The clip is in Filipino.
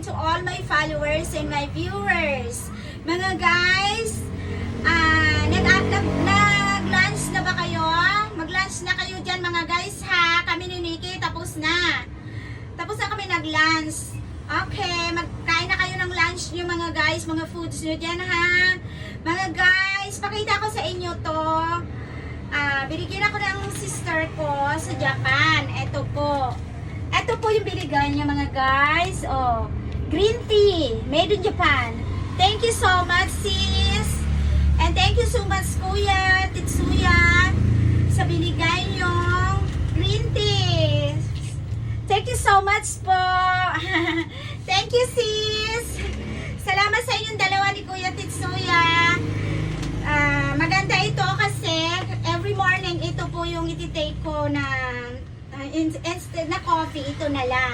to all my followers and my viewers. Mga guys, nag-lunch na ba kayo? Mag-lunch na kayo dyan mga guys ha. Kami ni Nikki, tapos na. Tapos na kami nag-lunch. Okay, magkain na kayo ng lunch nyo mga guys, mga foods nyo dyan ha. Mga guys, pakita ko sa inyo to. Binigyan ako ng sister ko sa Japan. Ito po. Ito po yung binigay niya mga guys. Oh, green tea, made in Japan. Thank you so much sis. And thank you so much Kuya Tetsuya sa binigay niyong green tea. Thank you so much po. Thank you sis. Salamat sa inyong dalawa ni Kuya Tetsuya. Maganda ito kasi every morning ito po yung iti-take ko na instead na coffee, ito na lang.